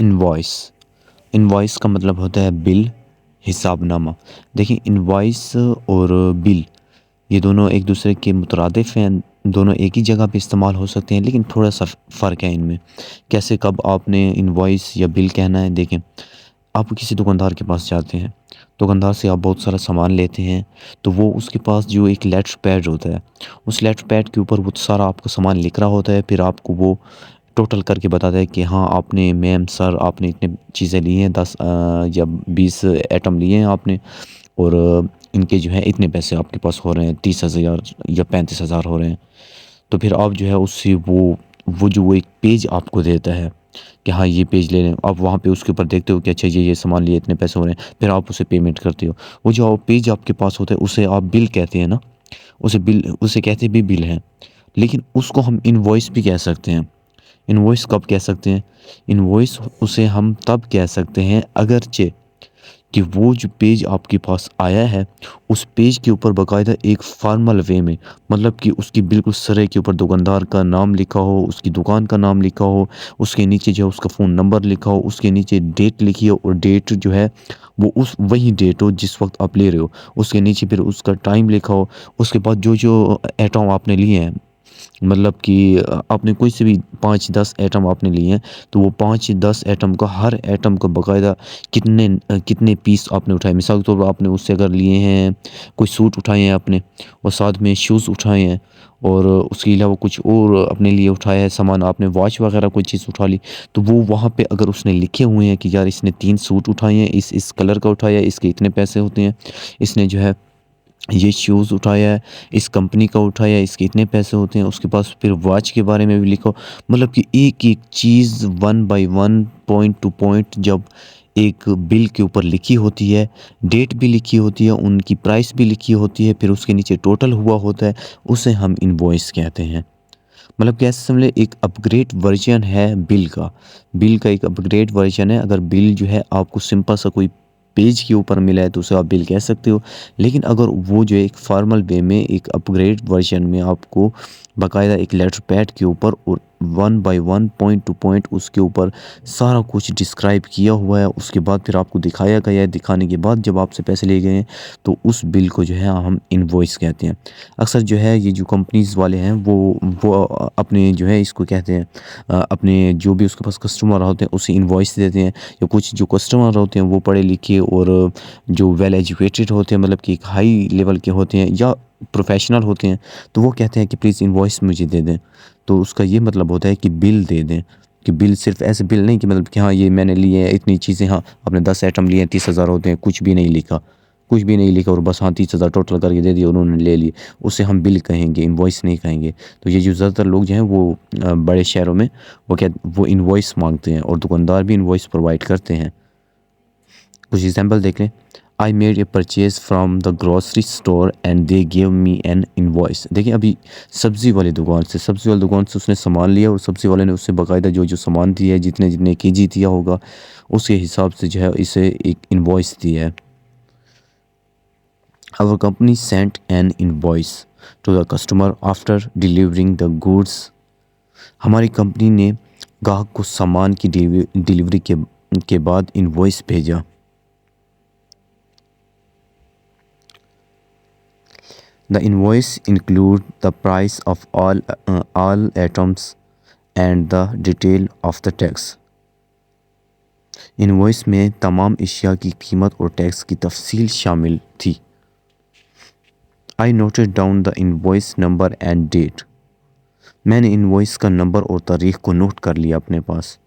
Invoice. Invoice का मतलब होता है बिल, हिसाबनामा। देखिए इनवॉइस और बिल ये दोनों एक दूसरे के मुतरादिफ हैं, दोनों एक ही जगह पे इस्तेमाल हो सकते हैं, लेकिन थोड़ा सा फ़र्क है इनमें। कैसे कब आपने इनवॉइस या बिल कहना है। देखें, आप किसी दुकानदार के पास जाते हैं, दुकानदार से आप बहुत सारा सामान लेते हैं, तो वो उसके पास जो एक लेटर पैड होता है, उस लेटर पैड के ऊपर वो सारा आपका सामान लिख रहा होता है। फिर आपको वो टोटल करके बताता है कि हाँ आपने मैम सर आपने इतने चीज़ें ली हैं, 10 या 20 आइटम लिए हैं आपने, और इनके जो है इतने पैसे आपके पास हो रहे हैं, 30,000 या 35,000 हो रहे हैं। तो फिर आप जो है उससे वो जो वो एक पेज आपको देता है कि हाँ ये पेज ले लें, आप वहाँ पे उसके ऊपर देखते हो कि अच्छा ये सामान लिए इतने पैसे हो रहे हैं, फिर आप उसे पेमेंट करते हो। वो जो पेज आपके पास होता है उसे आप बिल कहते हैं ना, उसे कहते भी बिल है। लेकिन उसको हम इनवॉइस भी कह सकते हैं। इनवॉइस कब कह सकते हैं? इनवॉइस उसे हम तब कह सकते हैं अगरचे कि वो जो पेज आपके पास आया है, उस पेज के ऊपर बाकायदा एक फॉर्मल वे में, मतलब कि उसकी बिल्कुल सरे के ऊपर दुकानदार का नाम लिखा हो, उसकी दुकान का नाम लिखा हो, उसके नीचे जो है उसका फ़ोन नंबर लिखा हो, उसके नीचे डेट लिखी हो, और डेट जो है वो उस वही डेट हो जिस वक्त आप ले रहे हो, उसके नीचे फिर उसका टाइम लिखा हो। उसके बाद जो जो आइटम आपने लिए हैं, मतलब कि आपने कोई से भी 5-10 आइटम आपने लिए हैं, तो वो 5-10 आइटम का, हर आइटम का बाकायदा कितने पीस आपने उठाए। मिसाल के तौर पर आपने उससे अगर लिए हैं, कोई सूट उठाए हैं आपने, और साथ में शूज़ उठाए हैं, और उसके अलावा कुछ और अपने लिए उठाया है सामान, आपने वॉच वगैरह कोई चीज़ उठा ली, तो वो वहाँ पे अगर उसने लिखे हुए हैं कि यार इसने 3 सूट उठाए हैं, इस कलर का उठाया है, इसके इतने पैसे होते हैं, इसने जो है ये शूज़ उठाया है, इस कंपनी का उठाया है, इसके इतने पैसे होते हैं, उसके पास फिर वॉच के बारे में भी लिखो। मतलब कि एक एक चीज़ one by one, point to point जब एक बिल के ऊपर लिखी होती है, डेट भी लिखी होती है, उनकी प्राइस भी लिखी होती है, फिर उसके नीचे टोटल हुआ होता है, उसे हम इनवॉइस कहते हैं। मतलब कि ऐसे समझे एक अपग्रेड वर्जन है बिल का एक अपग्रेड वर्जन है। अगर बिल जो है आपको सिंपल सा कोई पेज के ऊपर मिला है तो उसे आप बिल कह सकते हो, लेकिन अगर वो जो एक फॉर्मल वे में एक अपग्रेड वर्जन में आपको बाकायदा एक लेटर पैड के ऊपर और one by one, point to point उसके ऊपर सारा कुछ डिस्क्राइब किया हुआ है, उसके बाद फिर आपको दिखाया गया है, दिखाने के बाद जब आपसे पैसे लिए गए हैं, तो उस बिल को जो है हम इनवॉइस कहते हैं। अक्सर जो है ये जो कंपनीज़ वाले हैं वो अपने जो है इसको कहते हैं, अपने जो भी उसके पास कस्टमर होते हैं उसे इनवॉइस देते हैं। या कुछ जो कस्टमर होते हैं वो पढ़े लिखे और जो वेल एजुकेटेड होते हैं, मतलब कि एक हाई लेवल के होते हैं या प्रोफेशनल होते हैं, तो वो कहते हैं कि प्लीज़ इनवॉइस मुझे दे दें। तो उसका ये मतलब होता है कि बिल दे दें, कि बिल सिर्फ ऐसे बिल नहीं कि मतलब कि हाँ ये मैंने लिए हैं इतनी चीज़ें, हाँ आपने 10 आइटम लिए हैं, 30,000 होते हैं, कुछ भी नहीं लिखा और बस हाँ 30,000 टोटल करके दे दिए, उन्होंने ले लिए, उसे हम बिल कहेंगे, इनवॉइस नहीं कहेंगे। तो ये जो ज़्यादातर लोग जो हैं वो बड़े शहरों में वो इनवॉइस मांगते हैं, और दुकानदार भी इनवॉइस प्रोवाइड करते हैं। कुछ एग्जांपल देख लें। I made a purchase from the grocery store and they give me N invoice. देखिए अभी सब्ज़ी वाली दुकान से उसने सामान लिया, और सब्ज़ी वाले ने उससे बाकायदा जो जो सामान दिया है, जितने जितने केजी दिया होगा, उसके हिसाब से जो है इसे एक इनवॉइस दिया है। Our company sent an invoice to the customer after delivering the goods. हमारी कंपनी ने ग्राहक को सामान की डिलीवरी के बाद इनवॉइस भेजा। The invoice include the price of all items and the detail of the tax. Invoice में तमाम अशिया की कीमत और टैक्स की तफसील शामिल थी। I noted down the invoice number and date. मैंने इनवॉइस का नंबर और तारीख़ को नोट कर लिया अपने पास।